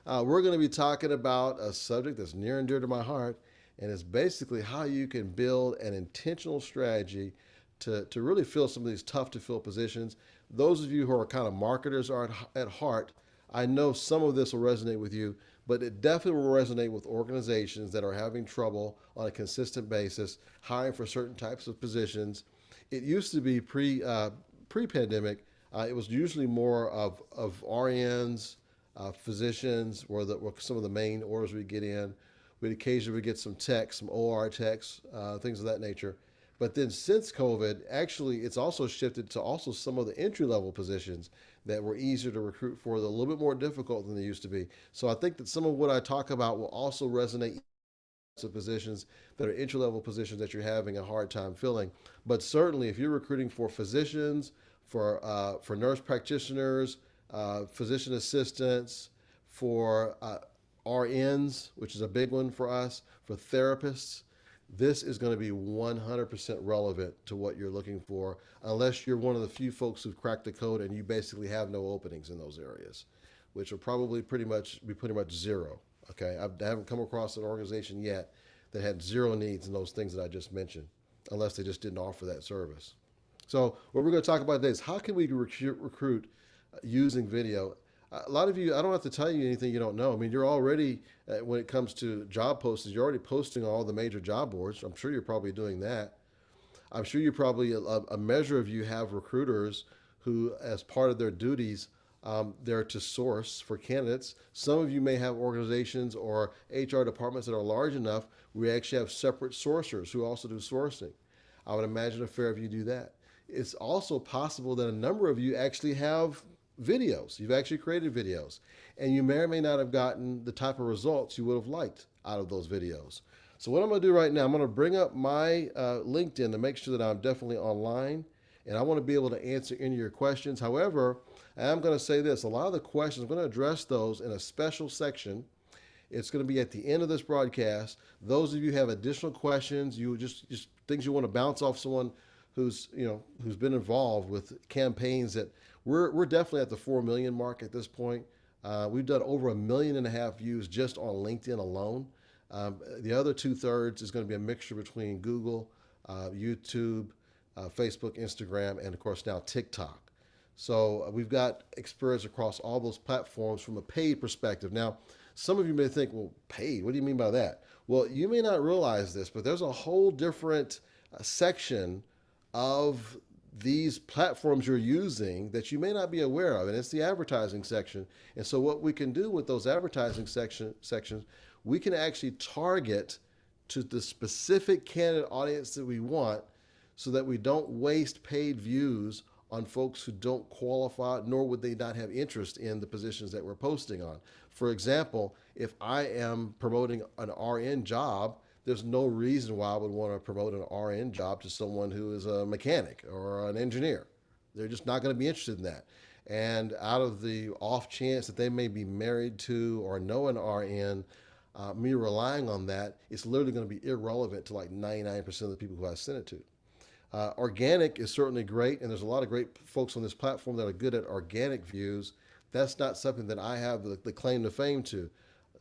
We're going to be talking about a subject that's near and dear to my heart, and it's basically how you can build an intentional strategy to really fill some of these tough to fill positions. Those of you who are kind of marketers are at heart, I know some of this will resonate with you, but it definitely will resonate with organizations that are having trouble on a consistent basis hiring for certain types of positions. It used to be pre-pandemic. It was usually more of RNs, physicians were some of the main orders we get in. We'd occasionally get some techs, some OR techs, things of that nature. But then since COVID, actually, it's also shifted to also some of the entry level positions that were easier to recruit for, they're a little bit more difficult than they used to be. So I think that some of what I talk about will also resonate to positions that are entry level positions that you're having a hard time filling. But certainly, if you're recruiting for physicians, for nurse practitioners, physician assistants, for RNs, which is a big one for us, for therapists, this is going to be 100% relevant to what you're looking for, unless you're one of the few folks who've cracked the code and you basically have no openings in those areas, which will probably pretty much zero. Okay, I haven't come across an organization yet that had zero needs in those things that I just mentioned, unless they just didn't offer that service. So what we're going to talk about today is how can we recruit using video. A lot of you, I don't have to tell you anything you don't know. I mean, you're already, when it comes to job postings, you're already posting on all the major job boards. I'm sure you're probably doing that. I'm sure you probably, a measure of you have recruiters who, as part of their duties, they're to source for candidates. Some of you may have organizations or HR departments that are large enough where we actually have separate sourcers who also do sourcing. I would imagine a fair of you do that. It's also possible that a number of you actually have videos. You've actually created videos, and you may or may not have gotten the type of results you would have liked out of those videos. So what I'm going to do right now, I'm going to bring up my LinkedIn to make sure that I'm definitely online, and I want to be able to answer any of your questions. However, I'm going to say this, a lot of the questions, I'm going to address those in a special section. It's going to be at the end of this broadcast. Those of you who have additional questions, you just things you want to bounce off someone who's been involved with campaigns that we're definitely at the 4 million mark at this point. We've done over 1.5 million views just on LinkedIn alone. The other 2/3 is going to be a mixture between Google, YouTube, Facebook, Instagram, and of course now TikTok. So we've got experience across all those platforms from a paid perspective. Now, some of you may think, well, paid, what do you mean by that? Well, you may not realize this, but there's a whole different section of these platforms you're using that you may not be aware of, and it's the advertising section. And so what we can do with those advertising sections, we can actually target to the specific candidate audience that we want so that we don't waste paid views on folks who don't qualify, nor would they not have interest in the positions that we're posting on. For example, if I am promoting an RN job, there's no reason why I would want to promote an RN job to someone who is a mechanic or an engineer. They're just not going to be interested in that. And out of the off chance that they may be married to or know an RN, me relying on that, it's literally going to be irrelevant to like 99% of the people who I send it to. Organic is certainly great, and there's a lot of great folks on this platform that are good at organic views. That's not something that I have the claim to fame to.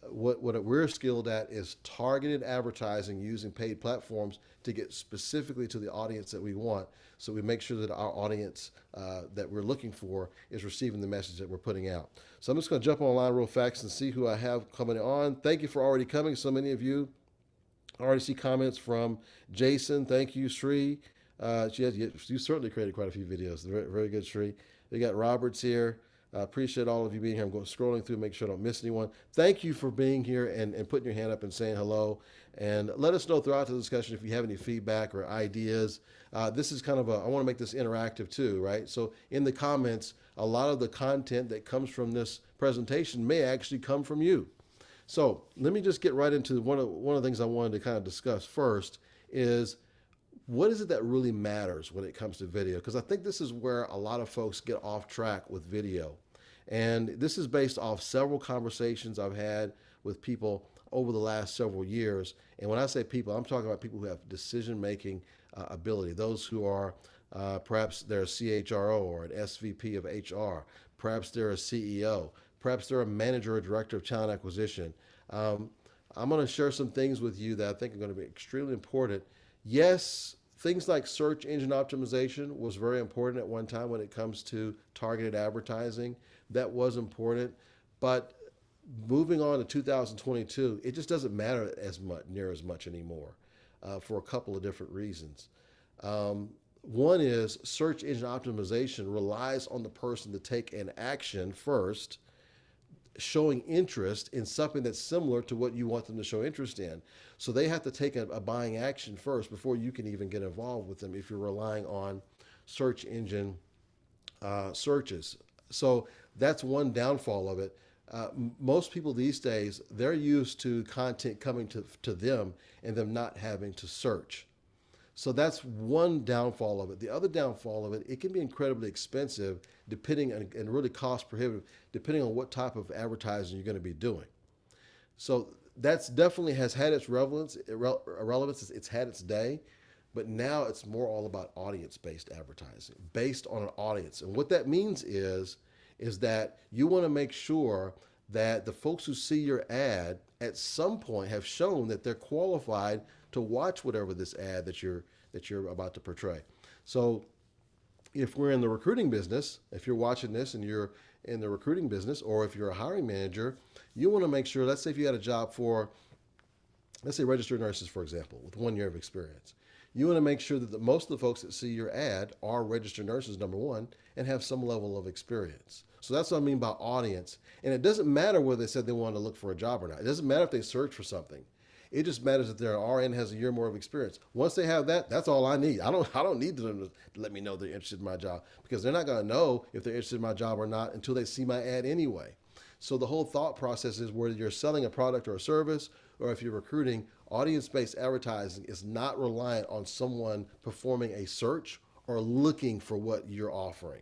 What we're skilled at is targeted advertising using paid platforms to get specifically to the audience that we want, so we make sure that our audience that we're looking for is receiving the message that we're putting out. So I'm just going to jump online real fast and see who I have coming on. Thank you for already coming. So many of you. I already see comments from Jason. Thank you, Sri. You certainly created quite a few videos. Very, very good, Sri. We got Roberts here. I appreciate all of you being here. I'm going scrolling through, make sure I don't miss anyone. Thank you for being here and putting your hand up and saying hello. And let us know throughout the discussion if you have any feedback or ideas. This is kind of I want to make this interactive too, right? So in the comments, a lot of the content that comes from this presentation may actually come from you. So let me just get right into one of the things I wanted to kind of discuss first is what is it that really matters when it comes to video? Because I think this is where a lot of folks get off track with video. And this is based off several conversations I've had with people over the last several years. And when I say people, I'm talking about people who have decision-making ability, those who are perhaps they're a CHRO or an SVP of HR, perhaps they're a CEO, Perhaps they're a manager or director of talent acquisition. Um, I'm going to share some things with you that I think are going to be extremely important. Yes, things like search engine optimization was very important at one time when it comes to targeted advertising. That was important. But moving on to 2022, it just doesn't matter as much, near as much anymore, for a couple of different reasons. One is search engine optimization relies on the person to take an action first, showing interest in something that's similar to what you want them to show interest in. So they have to take a buying action first before you can even get involved with them if you're relying on search engine searches. So that's one downfall of it. Most people these days, they're used to content coming to them and them not having to search. So that's one downfall of it. The other downfall of it, it can be incredibly expensive depending on, and really cost prohibitive depending on what type of advertising you're going to be doing. So that's definitely has had its relevance. It's had its day, but now it's more all about audience-based advertising, based on an audience. And what that means is that you want to make sure that the folks who see your ad at some point have shown that they're qualified to watch whatever this ad that you're about to portray. So if we're in the recruiting business, if you're watching this and you're in the recruiting business, or if you're a hiring manager, you want to make sure, let's say if you had a job for, let's say registered nurses, for example, with 1 year of experience. You want to make sure that most of the folks that see your ad are registered nurses, number one, and have some level of experience. So that's what I mean by audience. And it doesn't matter whether they said they wanted to look for a job or not. It doesn't matter if they search for something. It just matters that their RN has a year more of experience. Once they have that, that's all I need. I don't need them to let me know they're interested in my job, because they're not going to know if they're interested in my job or not until they see my ad anyway. So the whole thought process is, whether you're selling a product or a service, or if you're recruiting, audience-based advertising is not reliant on someone performing a search or looking for what you're offering.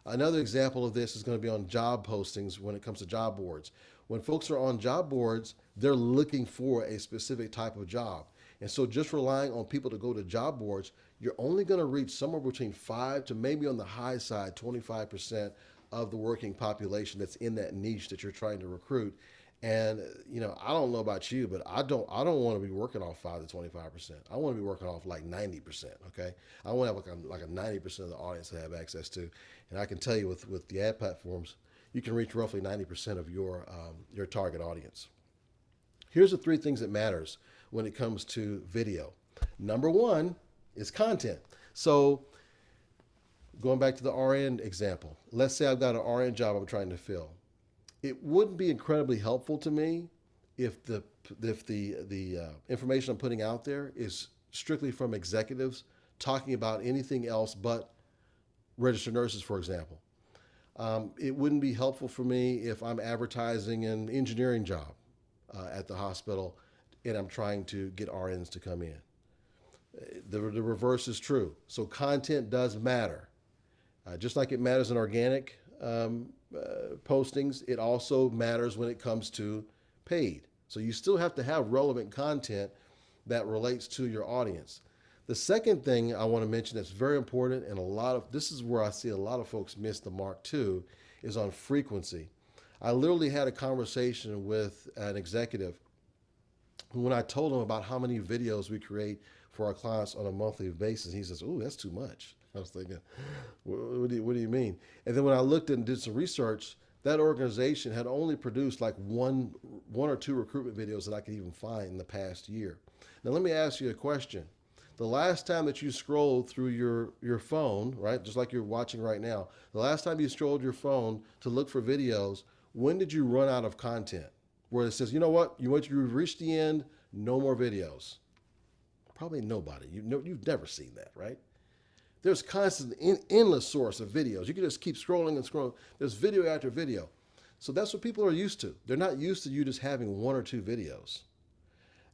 Another example of this is going to be on job postings when it comes to job boards. When folks are on job boards, they're looking for a specific type of job. And so just relying on people to go to job boards, you're only going to reach somewhere between 5 to maybe on the high side, 25% of the working population that's in that niche that you're trying to recruit. And I don't know about you, but I don't want to be working off 5 to 25%. I want to be working off like 90%. Okay, I want to have like a 90% of the audience to have access to. And I can tell you with the ad platforms, you can reach roughly 90% of your target audience. Here's the 3 things that matters when it comes to video. Number 1 is content. So going back to the RN example, let's say I've got an RN job I'm trying to fill. It wouldn't be incredibly helpful to me if the information I'm putting out there is strictly from executives talking about anything else but registered nurses, for example. It wouldn't be helpful for me if I'm advertising an engineering job at the hospital and I'm trying to get RNs to come in. The reverse is true. So content does matter. Just like it matters in organic postings, it also matters when it comes to paid. So you still have to have relevant content that relates to your audience. The second thing I want to mention that's very important, and this is where I see a lot of folks miss the mark too, is on frequency. I literally had a conversation with an executive when I told him about how many videos we create for our clients on a monthly basis. He says, "Oh, that's too much." I was thinking, what do you mean? And then when I looked and did some research, that organization had only produced like one or two recruitment videos that I could even find in the past year. Now, let me ask you a question. The last time that you scrolled through your phone, right, just like you're watching right now, the last time you scrolled your phone to look for videos, when did you run out of content? Where it says, you know what, you've reached the end, no more videos. Probably nobody. You've never seen that, right? There's constant, endless source of videos. You can just keep scrolling and scrolling. There's video after video. So that's what people are used to. They're not used to you just having 1 or 2 videos.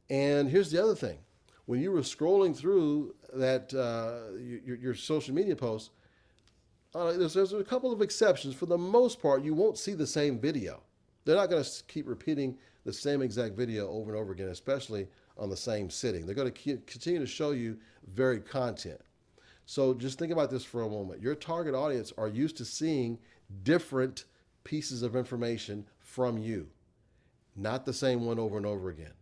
And here's the other thing. When you were scrolling through that your social media posts, there's a couple of exceptions. For the most part, you won't see the same video. They're not going to keep repeating the same exact video over and over again, especially on the same sitting. They're going to continue to show you varied content. So just think about this for a moment. Your target audience are used to seeing different pieces of information from you, not the same one over and over again.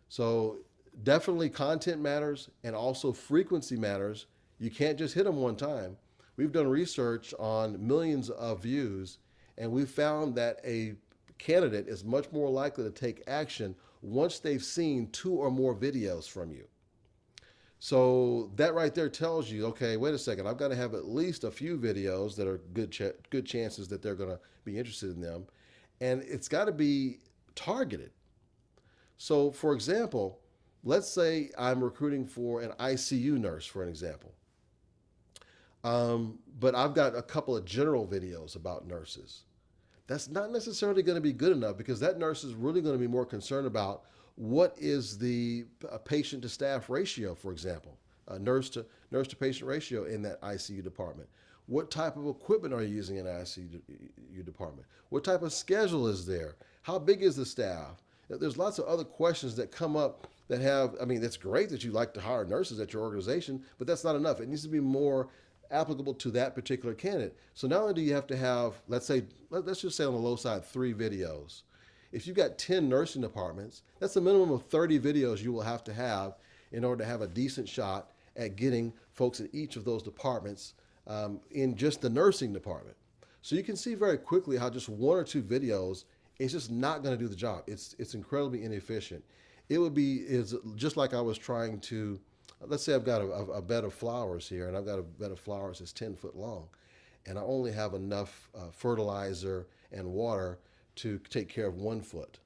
So definitely content matters and also frequency matters. You can't just hit them one time. We've done research on millions of views, and we found that a candidate is much more likely to take action once they've seen 2 or more videos from you. So that right there tells you, okay, wait a second, I've got to have at least a few videos that are good chances that they're going to be interested in them, and it's got to be targeted. So, for example, let's say I'm recruiting for an ICU nurse, for an example. But I've got a couple of general videos about nurses. That's not necessarily going to be good enough because that nurse is really going to be more concerned about what is the patient to staff ratio, for example, nurse to patient ratio in that ICU department. What type of equipment are you using in the ICU department? What type of schedule is there? How big is the staff? There's lots of other questions that come up that have, I mean, it's great that you like to hire nurses at your organization, but that's not enough. It needs to be more applicable to that particular candidate. So not only do you have to have, let's just say on the low side, 3 videos. If you've got 10 nursing departments, that's a minimum of 30 videos you will have to have in order to have a decent shot at getting folks in each of those departments in just the nursing department. So you can see very quickly how just 1 or 2 videos is just not going to do the job. It's incredibly inefficient. It would be is just like I was trying to, let's say I've got a bed of flowers here, and I've got a bed of flowers that's 10 foot long, and I only have enough fertilizer and water to take care of 1 foot,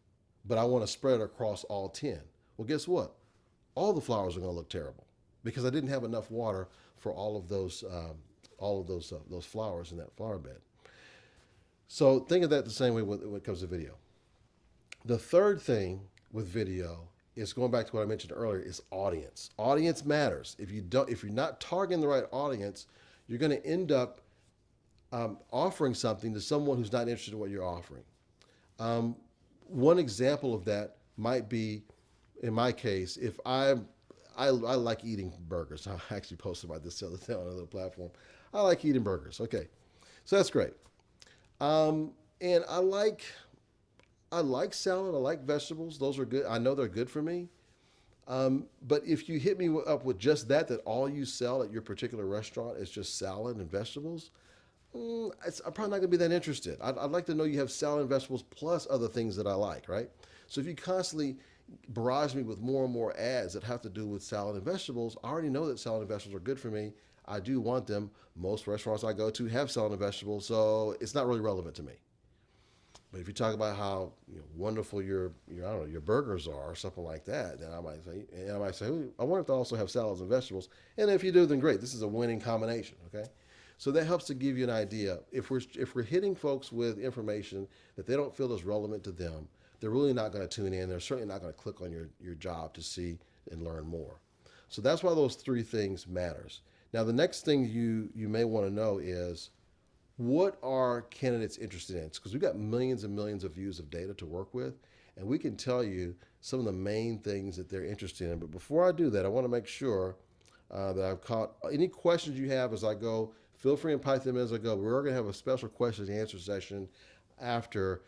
but I want to spread it across all 10. Well, guess what? All the flowers are going to look terrible because I didn't have enough water for all of those flowers in that flower bed. So think of that the same way when it comes to video. The third thing with video is going back to what I mentioned earlier, is audience. Audience matters. If you're not targeting the right audience, you're going to end up offering something to someone who's not interested in what you're offering. One example of that might be, in my case, if I like eating burgers. I actually posted about this the other day on another platform. I like eating burgers. Okay, so that's great. And I like salad. I like vegetables. Those are good. I know they're good for me. But if you hit me up with just that all you sell at your particular restaurant is just salad and vegetables, I'm probably not going to be that interested. I'd like to know you have salad and vegetables plus other things that I like, right? So if you constantly barrage me with more and more ads that have to do with salad and vegetables, I already know that salad and vegetables are good for me. I do want them. Most restaurants I go to have salad and vegetables, so it's not really relevant to me. But if you talk about how wonderful your I don't know, your burgers are or something like that, then I might say, I wonder if they also have salads and vegetables. And if you do, then great. This is a winning combination. Okay, so that helps to give you an idea. If we're hitting folks with information that they don't feel is relevant to them, they're really not going to tune in. They're certainly not going to click on your job to see and learn more. So that's why those 3 things matters. Now the next thing you may want to know is, what are candidates interested in? Because we've got millions and millions of views of data to work with, and we can tell you some of the main things that they're interested in. But before I do that, I want to make sure that I've caught any questions you have as I go. Feel free and pipe them as I go. We're going to have a special question and answer session after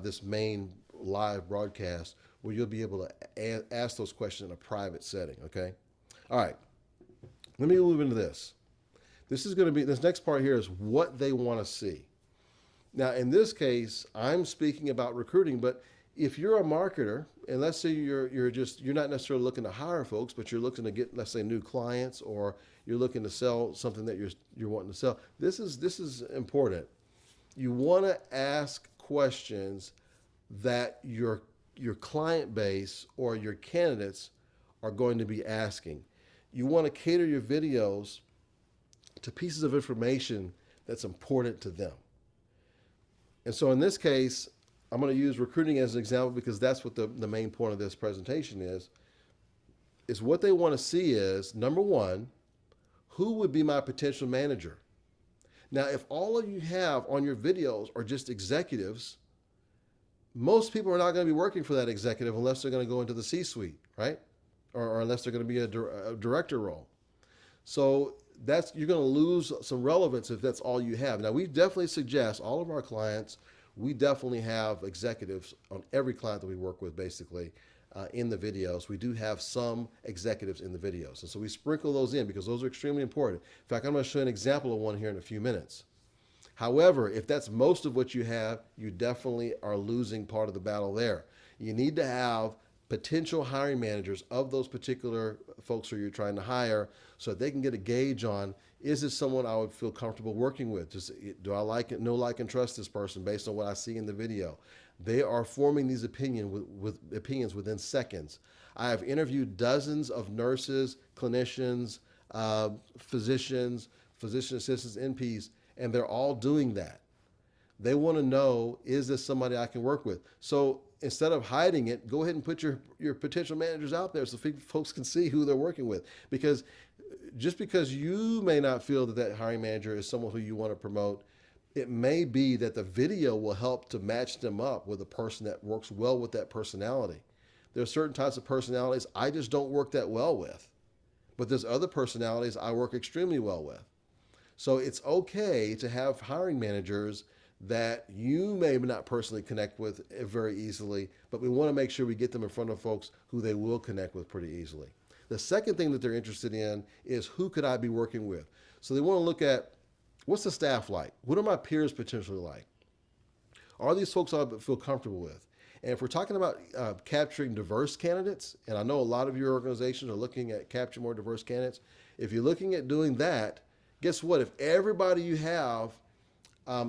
this main live broadcast where you'll be able to ask those questions in a private setting, okay? All right, let me move into this. This next part here is what they want to see. Now, in this case, I'm speaking about recruiting, but if you're a marketer, and let's say you're not necessarily looking to hire folks, but you're looking to get, let's say, new clients, or you're looking to sell something that you're wanting to sell. This is important. You want to ask questions that your client base or your candidates are going to be asking. You want to cater your videos to pieces of information that's important to them. And so in this case, I'm going to use recruiting as an example because that's what the main point of this presentation is what they want to see is, number one, who would be my potential manager? Now, if all of you have on your videos are just executives, most people are not going to be working for that executive unless they're going to go into the C-suite, right? Or unless they're going to be a director role. So you're going to lose some relevance if that's all you have. Now, we definitely suggest all of our clients, we definitely have executives on every client that we work with, basically, in the videos. We do have some executives in the videos. And so we sprinkle those in because those are extremely important. In fact, I'm going to show you an example of one here in a few minutes. However, if that's most of what you have, you definitely are losing part of the battle there. You need to have potential hiring managers of those particular folks who you're trying to hire so that they can get a gauge on, is this someone I would feel comfortable working with? Do I like it, know, like, and trust this person based on what I see in the video? They are forming these with opinions within seconds. I have interviewed dozens of nurses, clinicians, physicians, physician assistants, NPs, and they're all doing that. They want to know, is this somebody I can work with? So instead of hiding it, go ahead and put your potential managers out there so folks can see who they're working with. Because just because you may not feel that that hiring manager is someone who you want to promote, it may be that the video will help to match them up with a person that works well with that personality. There are certain types of personalities I just don't work that well with, but there's other personalities I work extremely well with. So it's okay to have hiring managers that you may not personally connect with very easily, but we want to make sure we get them in front of folks who they will connect with pretty easily. The second thing that they're interested in is, who could I be working with? So they want to look at, what's the staff like? What are my peers potentially like? Are these folks I feel comfortable with? And if we're talking about capturing diverse candidates, and I know a lot of your organizations are looking at capturing more diverse candidates, if you're looking at doing that, guess what? If everybody you have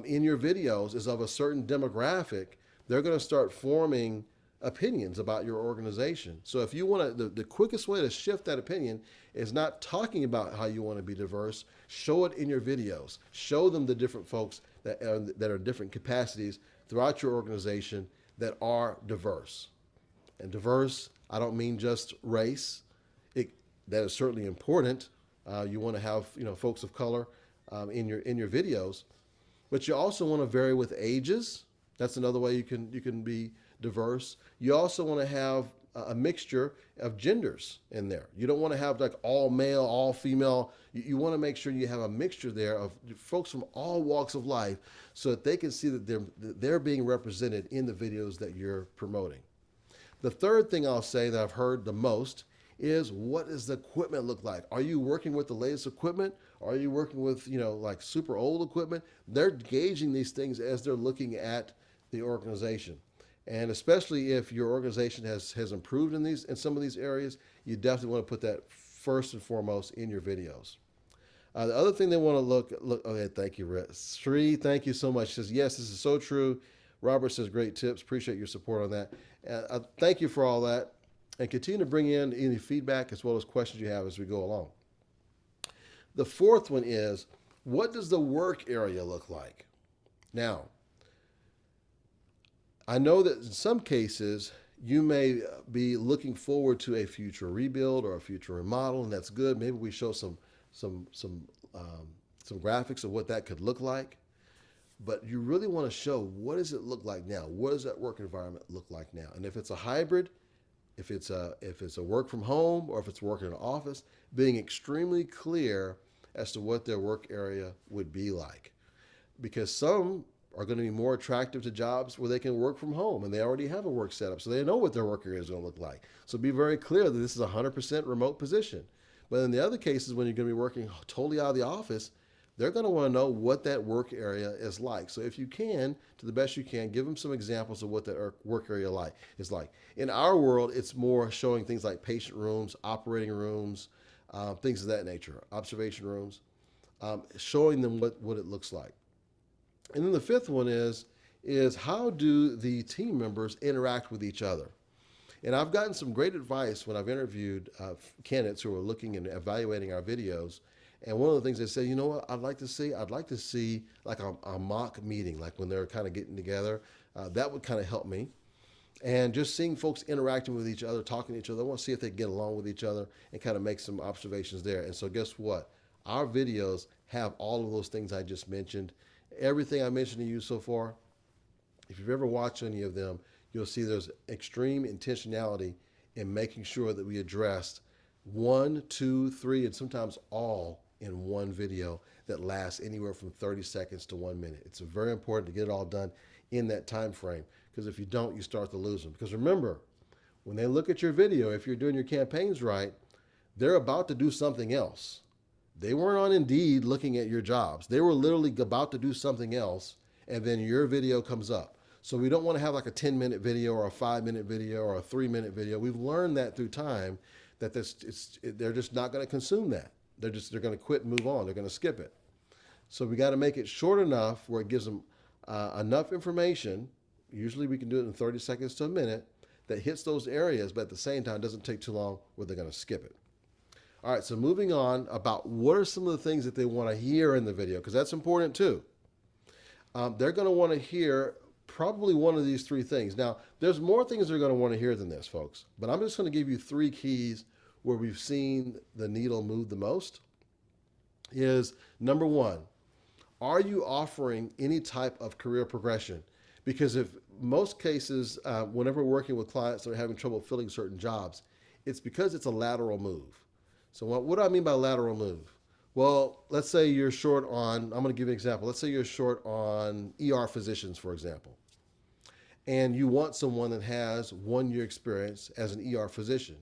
in your videos is of a certain demographic, they're going to start forming opinions about your organization. So if you want to, the quickest way to shift that opinion is not talking about how you want to be diverse. Show it in your videos. Show them the different folks that are different capacities throughout your organization that are diverse. And diverse, I don't mean just race. That is certainly important. You want to have folks of color in your videos, but you also want to vary with ages. That's another way you can be diverse. You also want to have a mixture of genders in there. You don't want to have like all male, all female. You want to make sure you have a mixture there of folks from all walks of life so that they can see that they're being represented in the videos that you're promoting. The third thing I'll say that I've heard the most is, what does the equipment look like? Are you working with the latest equipment? Are you working with, like super old equipment? They're gauging these things as they're looking at the organization. And especially if your organization has improved in some of these areas, you definitely want to put that first and foremost in your videos. The other thing they want to look. Okay, thank you, Sri. Thank you so much. She says, yes, this is so true. Robert says, great tips. Appreciate your support on that. Thank you for all that. And continue to bring in any feedback as well as questions you have as we go along. The fourth one is, what does the work area look like? Now, I know that in some cases you may be looking forward to a future rebuild or a future remodel, and that's good. Maybe we show some graphics of what that could look like. But you really want to show, what does it look like now? What does that work environment look like now? And if it's a hybrid, if it's a work from home, or if it's work in an office, being extremely clear as to what their work area would be like. Because some are going to be more attractive to jobs where they can work from home and they already have a work setup, so they know what their work area is going to look like. So be very clear that this is a 100% remote position. But in the other cases, when you're going to be working totally out of the office, they're going to want to know what that work area is like. So if you can, to the best you can, give them some examples of what that work area is like. In our world, it's more showing things like patient rooms, operating rooms, things of that nature, observation rooms, showing them what it looks like. And then the fifth one is how do the team members interact with each other? And I've gotten some great advice when I've interviewed candidates who are looking and evaluating our videos. And one of the things they say, you know what, I'd like to see like a mock meeting, like when they're kind of getting together. That would kind of help me. And just seeing folks interacting with each other, talking to each other, I want to see if they get along with each other and kind of make some observations there. And so guess what? Our videos have all of those things I just mentioned. Everything I mentioned to you so far, if you've ever watched any of them, you'll see there's extreme intentionality in making sure that we addressed 1, 2, 3, and sometimes all in one video that lasts anywhere from 30 seconds to 1 minute. It's very important to get it all done in that time frame, because if you don't, you start to lose them. Because remember, when they look at your video, if you're doing your campaigns right, they're about to do something else. They weren't on Indeed looking at your jobs. They were literally about to do something else, and then your video comes up. So we don't want to have like a 10-minute video or a 5-minute video or a 3-minute video. We've learned that through time that they're just not going to consume that. They're going to quit and move on. They're going to skip it. So we got to make it short enough where it gives them enough information. Usually we can do it in 30 seconds to a minute that hits those areas, but at the same time doesn't take too long where they're going to skip it. All right, so moving on about what are some of the things that they want to hear in the video, because that's important too. They're going to want to hear probably one of these three things. Now, there's more things they're going to want to hear than this, folks, but I'm just going to give you three keys where we've seen the needle move the most. Is number one, are you offering any type of career progression? Because if most cases, whenever we're working with clients that are having trouble filling certain jobs, it's because it's a lateral move. So what do I mean by lateral move? Well, let's say you're short on, I'm going to give you an example. Let's say you're short on ER physicians, for example, and you want someone that has 1 year experience as an ER physician.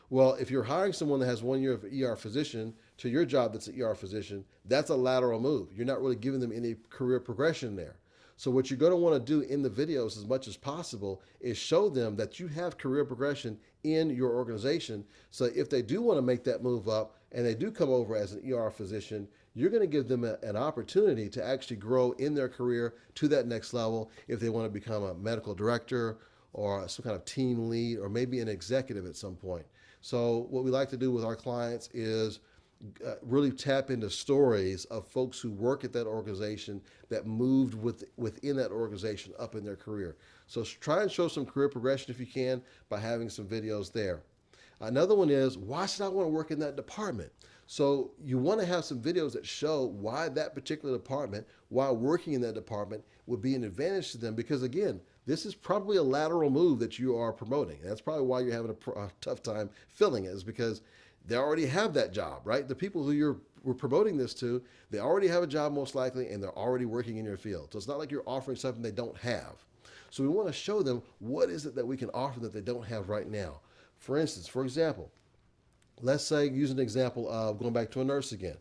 Well, if you're hiring someone that has 1 year of ER physician to your job that's an ER physician, that's a lateral move. You're not really giving them any career progression there. So what you're going to want to do in the videos as much as possible is show them that you have career progression in your organization. So if they do want to make that move up and they do come over as an ER physician, you're going to give them an opportunity to actually grow in their career to that next level if they want to become a medical director or some kind of team lead or maybe an executive at some point. So what we like to do with our clients is really tap into stories of folks who work at that organization that moved within that organization up in their career. So try and show some career progression if you can by having some videos there. Another one is, why should I want to work in that department? So you want to have some videos that show why that particular department, why working in that department would be an advantage to them, because again, this is probably a lateral move that you are promoting. And that's probably why you're having a tough time filling it, is because they already have that job, right? The people who we're promoting this to, they already have a job most likely, and they're already working in your field. So it's not like you're offering something they don't have. So we want to show them what is it that we can offer that they don't have right now. For instance, for example, let's say, use an example of going back to a nurse again.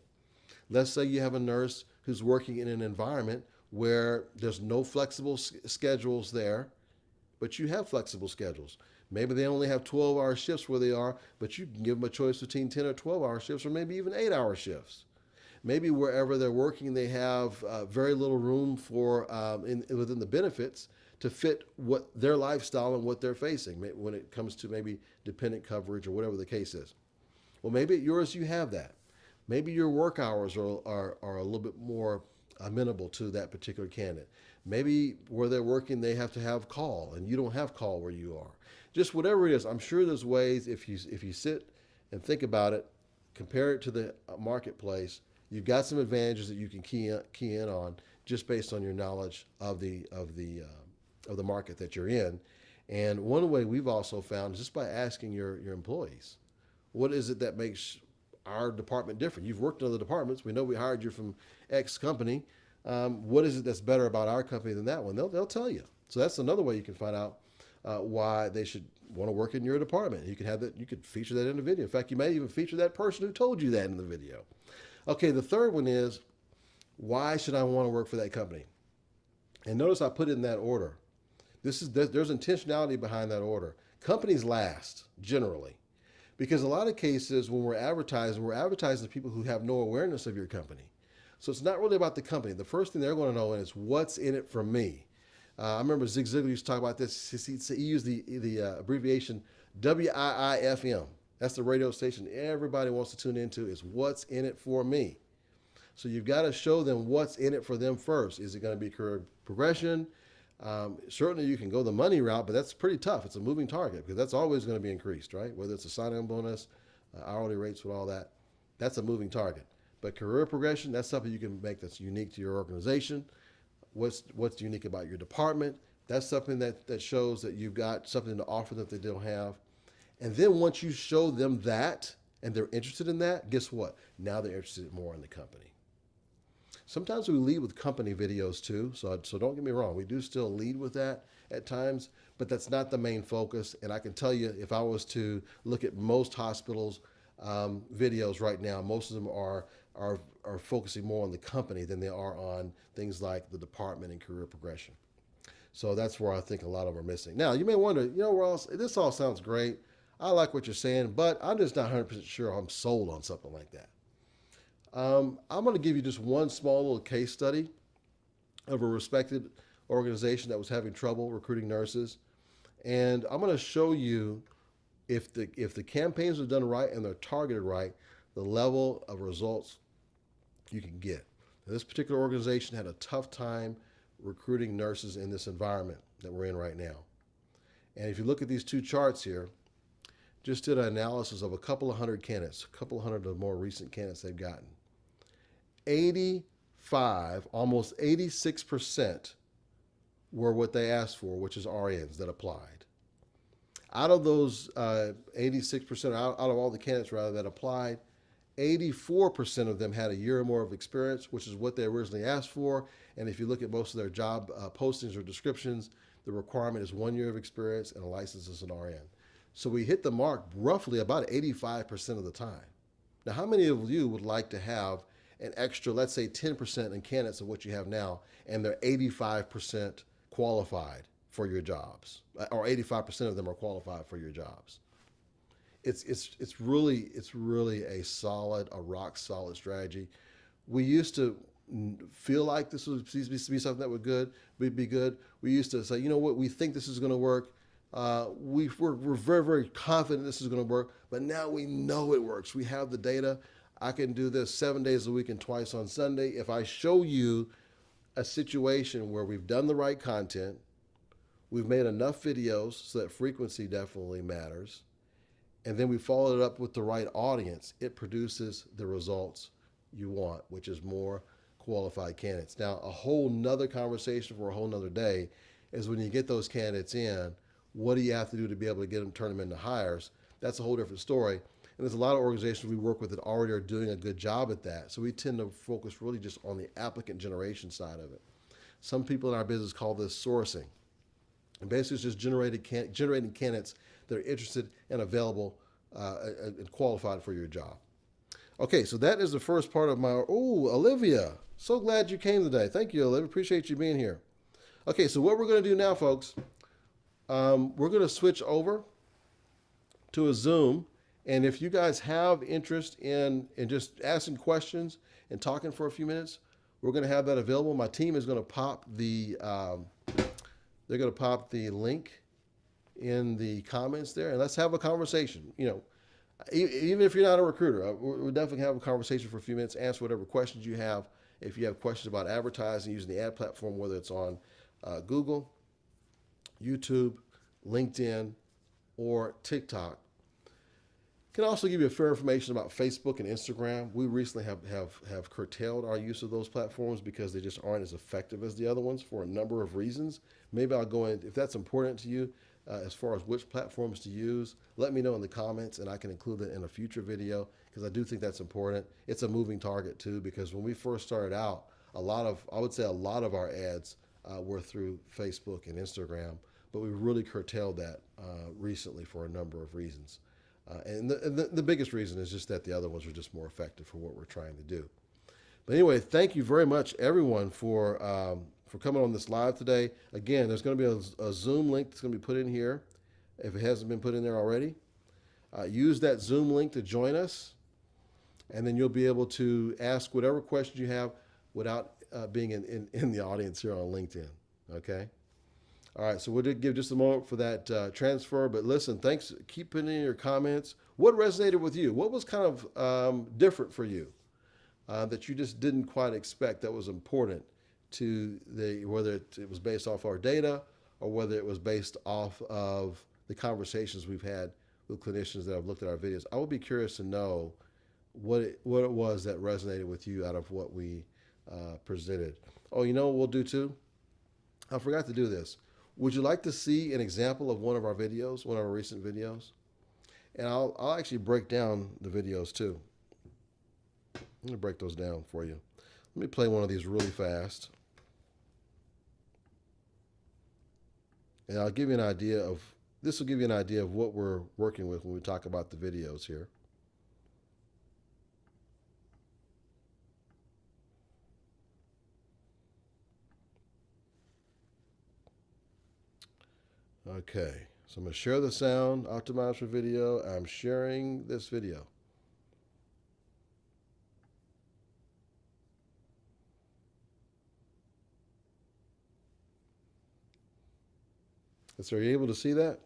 Let's say you have a nurse who's working in an environment where there's no flexible schedules there, but you have flexible schedules. Maybe they only have 12-hour shifts where they are, but you can give them a choice between 10 or 12-hour shifts, or maybe even 8-hour shifts. Maybe wherever they're working, they have very little room for within the benefits to fit what their lifestyle and what they're facing when it comes to maybe dependent coverage or whatever the case is. Well, maybe at yours you have that. Maybe your work hours are a little bit more amenable to that particular candidate. Maybe where they're working, they have to have call, and you don't have call where you are. Just whatever it is, I'm sure there's ways, if you sit and think about it, compare it to the marketplace, you've got some advantages that you can key in on just based on your knowledge of the market that you're in. And one way we've also found is just by asking your employees, what is it that makes our department different? You've worked in other departments. We know we hired you from X company. What is it that's better about our company than that one? They'll tell you. So that's another way you can find out why they should want to work in your department. You can have that. You could feature that in the video. In fact, you may even feature that person who told you that in the video. Okay, the third one is, why should I want to work for that company? And notice I put it in that order. There's intentionality behind that order. Companies last, generally. Because a lot of cases when we're advertising to people who have no awareness of your company. So it's not really about the company. The first thing they're going to know is what's in it for me. I remember Zig Ziglar used to talk about this. He used the abbreviation WIIFM. That's the radio station everybody wants to tune into, is what's in it for me. So you've got to show them what's in it for them first. Is it going to be career progression? Certainly you can go the money route, but that's pretty tough. It's a moving target because that's always going to be increased, right? Whether it's a sign-on bonus, hourly rates with all that, that's a moving target. But career progression, that's something you can make that's unique to your organization. What's unique about your department? That's something that shows that you've got something to offer that they don't have. And then once you show them that, and they're interested in that, guess what? Now they're interested more in the company. Sometimes we lead with company videos too, so don't get me wrong. We do still lead with that at times, but that's not the main focus. And I can tell you, if I was to look at most hospitals' videos right now, most of them are focusing more on the company than they are on things like the department and career progression. So that's where I think a lot of them are missing. Now, you may wonder, Ross, this all sounds great. I like what you're saying, but I'm just not 100% sure I'm sold on something like that. I'm going to give you just one small little case study of a respected organization that was having trouble recruiting nurses, and I'm going to show you if the campaigns are done right and they're targeted right, the level of results you can get. Now, this particular organization had a tough time recruiting nurses in this environment that we're in right now. And if you look at these two charts here, just did an analysis of a couple of hundred candidates, a couple of hundred of the more recent candidates they've gotten. 85, almost 86% were what they asked for, which is RNs that applied. Out of those 86%, out of all the candidates rather that applied, 84% of them had a year or more of experience, which is what they originally asked for. And if you look at most of their job postings or descriptions, the requirement is 1 year of experience and a license as an RN. So we hit the mark roughly about 85% of the time. Now, how many of you would like to have an extra, let's say 10% in candidates of what you have now, and they're 85% qualified for your jobs, or 85% of them are qualified for your jobs? It's really a rock solid strategy. We used to feel like this would be something that would be good. We used to say, you know what, we think this is going to work. We're very, very confident this is going to work, but now we know it works. We have the data. I can do this 7 days a week and twice on Sunday. If I show you a situation where we've done the right content, we've made enough videos so that frequency definitely matters, and then we follow it up with the right audience, it produces the results you want, which is more qualified candidates. Now, a whole nother conversation for a whole nother day is when you get those candidates in, what do you have to do to be able to get them, turn them into hires? That's a whole different story. And there's a lot of organizations we work with that already are doing a good job at that. So we tend to focus really just on the applicant generation side of it. Some people in our business call this sourcing. And basically it's just generating candidates that are interested and available and qualified for your job. Okay, so that is the first part of my, Olivia, so glad you came today. Thank you, Olivia, appreciate you being here. Okay, so what we're gonna do now, folks, we're gonna switch over to a Zoom. And if you guys have interest in just asking questions and talking for a few minutes, we're going to have that available. My team is going to pop the link in the comments there, and let's have a conversation. Even if you're not a recruiter, we'll definitely have a conversation for a few minutes. Answer whatever questions you have. If you have questions about advertising using the ad platform, whether it's on Google, YouTube, LinkedIn, or TikTok. Can also give you fair information about Facebook and Instagram. We recently have curtailed our use of those platforms because they just aren't as effective as the other ones for a number of reasons. Maybe I'll go in, if that's important to you, as far as which platforms to use, let me know in the comments and I can include that in a future video because I do think that's important. It's a moving target too, because when we first started out, I would say a lot of our ads were through Facebook and Instagram, but we really curtailed that recently for a number of reasons. And the biggest reason is just that the other ones are just more effective for what we're trying to do. But anyway, thank you very much, everyone, for coming on this live today. Again, there's going to be a Zoom link that's going to be put in here if it hasn't been put in there already. Use that Zoom link to join us, and then you'll be able to ask whatever questions you have without being in the audience here on LinkedIn. Okay? All right, so we'll give just a moment for that transfer. But listen, thanks. Keep putting in your comments. What resonated with you? What was kind of different for you that you just didn't quite expect that was important to whether it was based off our data or whether it was based off of the conversations we've had with clinicians that have looked at our videos? I would be curious to know what it was that resonated with you out of what we presented. Oh, you know what we'll do too? I forgot to do this. Would you like to see an example of one of our videos, one of our recent videos? And I'll actually break down the videos too. I'm going to break those down for you. Let me play one of these really fast. And I'll give you an idea of, this will give you an idea of what we're working with when we talk about the videos here. Okay, so I'm going to share the sound, optimize for video. I'm sharing this video. So are you able to see that?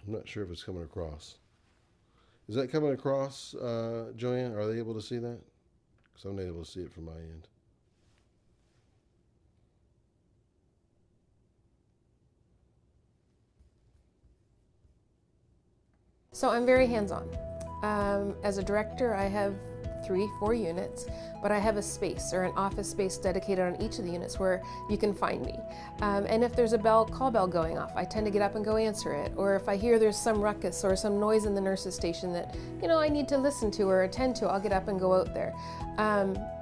I'm not sure if it's coming across. Is that coming across, Joanne? Are they able to see that? Because I'm not able to see it from my end. So I'm very hands-on. As a director, I have 3-4 units, but I have a space or an office space dedicated on each of the units where you can find me. And if there's a call bell going off, I tend to get up and go answer it. Or if I hear there's some ruckus or some noise in the nurse's station that, I need to listen to or attend to, I'll get up and go out there.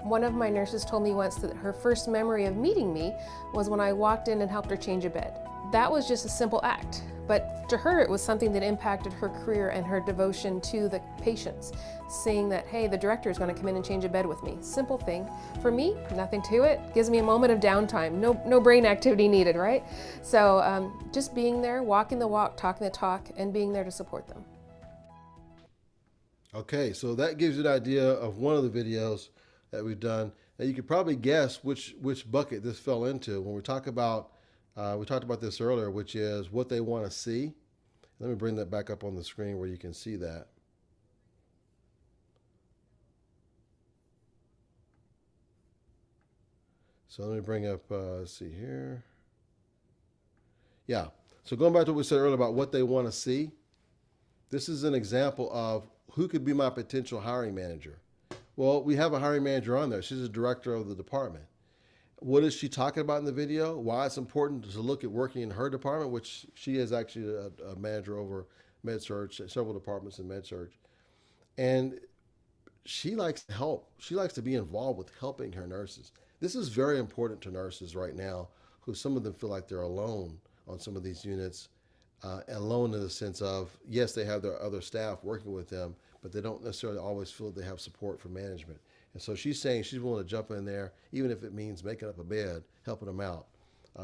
One of my nurses told me once that her first memory of meeting me was when I walked in and helped her change a bed. That was just a simple act, but to her it was something that impacted her career and her devotion to the patients, seeing that, hey, the director is going to come in and change a bed with me. Simple thing. For me, nothing to it. Gives me a moment of downtime. No brain activity needed, right? So just being there, walking the walk, talking the talk, and being there to support them. Okay, so that gives you an idea of one of the videos that we've done. Now you could probably guess which bucket this fell into when we talk about, we talked about this earlier, which is what they want to see. Let me bring that back up on the screen where you can see that. So let me bring up, let's see here. Yeah, so going back to what we said earlier about what they want to see, this is an example of who could be my potential hiring manager. Well, we have a hiring manager on there. She's a director of the department. What is she talking about in the video? Why it's important to look at working in her department, which she is actually a manager over med-surg, several departments in med-surg. And she likes to help. She likes to be involved with helping her nurses. This is very important to nurses right now, who some of them feel like they're alone on some of these units. Alone in the sense of, yes, they have their other staff working with them, but they don't necessarily always feel they have support from management. And so she's saying she's willing to jump in there, even if it means making up a bed, helping them out.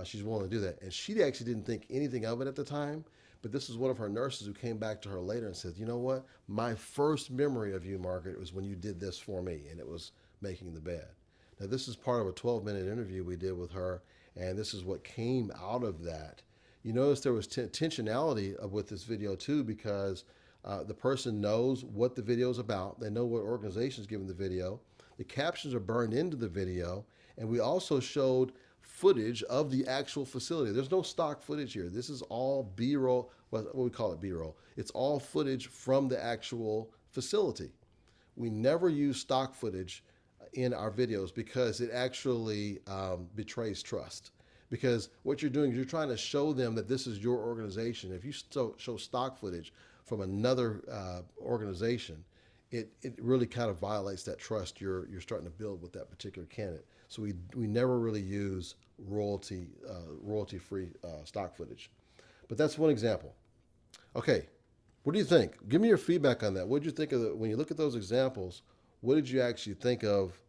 She's willing to do that. And she actually didn't think anything of it at the time, but this is one of her nurses who came back to her later and said, you know what? My first memory of you, Margaret, was when you did this for me, and it was making the bed. Now, this is part of a 12-minute interview we did with her, and this is what came out of that. You notice there was intentionality with this video too, because the person knows what the video is about. They know what organization is giving the video. The captions are burned into the video, and we also showed footage of the actual facility. There's no stock footage here. This is all B-roll, what we call it B-roll. It's all footage from the actual facility. We never use stock footage in our videos because it actually betrays trust. Because what you're doing is you're trying to show them that this is your organization. If you show stock footage from another organization, it really kind of violates that trust you're starting to build with that particular candidate. So we never really use royalty-free stock footage. But that's one example. Okay, what do you think? Give me your feedback on that. What did you think of when you look at those examples? What did you actually think of,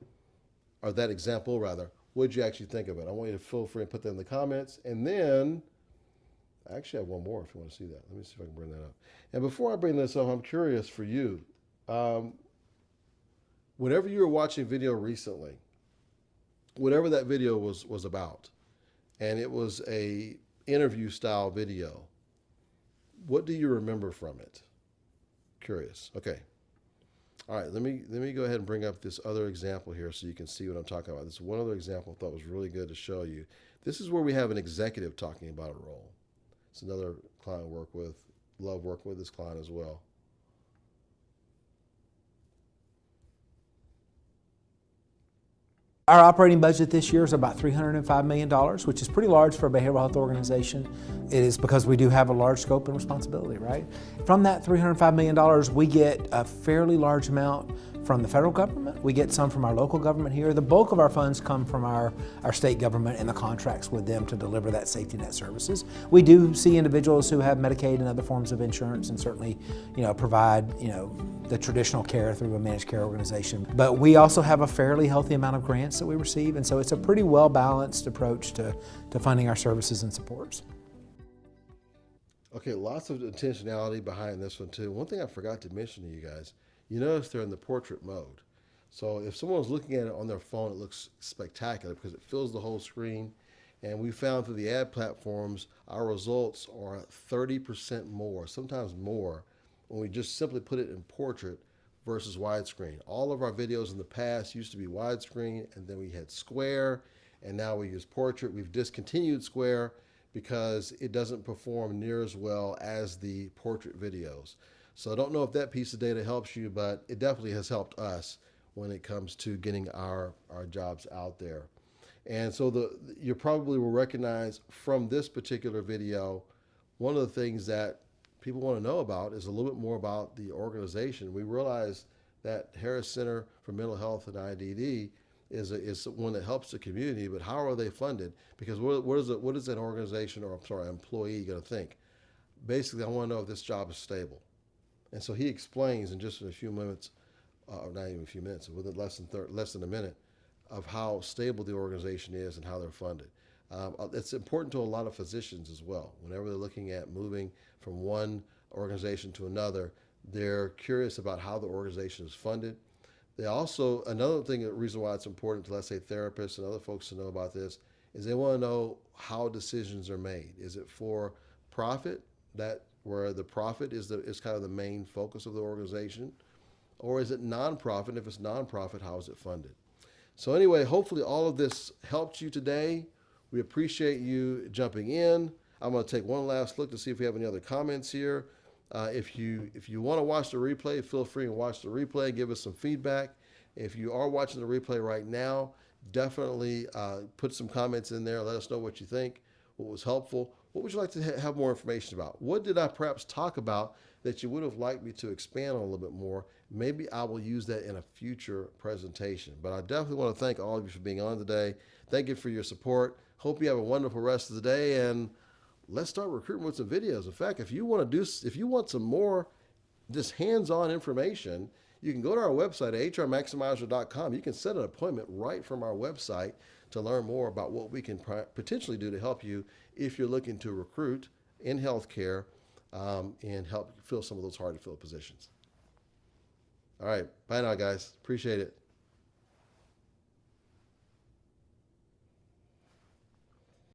or that example rather? What did you actually think of it? I want you to feel free and put that in the comments. And then, I actually have one more if you want to see that. Let me see if I can bring that up. And before I bring this up, I'm curious for you. Whenever you were watching video recently, whatever that video was about, and it was a interview style video, what do you remember from it? Curious. Okay. All right, let me go ahead and bring up this other example here so you can see what I'm talking about. This one other example I thought was really good to show you. This is where we have an executive talking about a role. It's another client I work with. Love working with this client as well. Our operating budget this year is about $305 million, which is pretty large for a behavioral health organization. It is because we do have a large scope and responsibility, right? From that $305 million, we get a fairly large amount from the federal government. We get some from our local government here. The bulk of our funds come from our state government and the contracts with them to deliver that safety net services. We do see individuals who have Medicaid and other forms of insurance and certainly, provide, the traditional care through a managed care organization. But we also have a fairly healthy amount of grants that we receive, and so it's a pretty well-balanced approach to funding our services and supports. Okay, lots of intentionality behind this one too. One thing I forgot to mention to you guys, you notice they're in the portrait mode. So if someone's looking at it on their phone, it looks spectacular because it fills the whole screen. And we found through the ad platforms, our results are 30% more, sometimes more, when we just simply put it in portrait versus widescreen. All of our videos in the past used to be widescreen, and then we had square, and now we use portrait. We've discontinued square because it doesn't perform near as well as the portrait videos. So I don't know if that piece of data helps you, but it definitely has helped us when it comes to getting our jobs out there. And so you probably will recognize from this particular video, one of the things that people want to know about is a little bit more about the organization. We realize that Harris Center for Mental Health and IDD is one that helps the community, but how are they funded? Because what is an organization, or employee going to think? Basically, I want to know if this job is stable. And so he explains in just a few minutes, or not even a few minutes, within less than a minute, of how stable the organization is and how they're funded. It's important to a lot of physicians as well. Whenever they're looking at moving from one organization to another, they're curious about how the organization is funded. They also, another thing, the reason why it's important to, let's say, therapists and other folks to know about this, is they want to know how decisions are made. Is it for profit, where the profit is kind of the main focus of the organization? Or is it nonprofit? If it's nonprofit, how is it funded? So anyway, hopefully all of this helped you today. We appreciate you jumping in. I'm going to take one last look to see if we have any other comments here. If you want to watch the replay, feel free to watch the replay. Give us some feedback. If you are watching the replay right now, definitely put some comments in there. Let us know what you think, what was helpful. What would you like to have more information about? What did I perhaps talk about that you would have liked me to expand on a little bit more? Maybe I will use that in a future presentation. But I definitely want to thank all of you for being on today. Thank you for your support. Hope you have a wonderful rest of the day, and let's start recruiting with some videos. In fact, if you want some more just hands-on information, you can go to our website at hrmaximizer.com. You can set an appointment right from our website to learn more about what we can potentially do to help you if you're looking to recruit in healthcare and help fill some of those hard-to-fill positions. All right, bye now, guys. Appreciate it.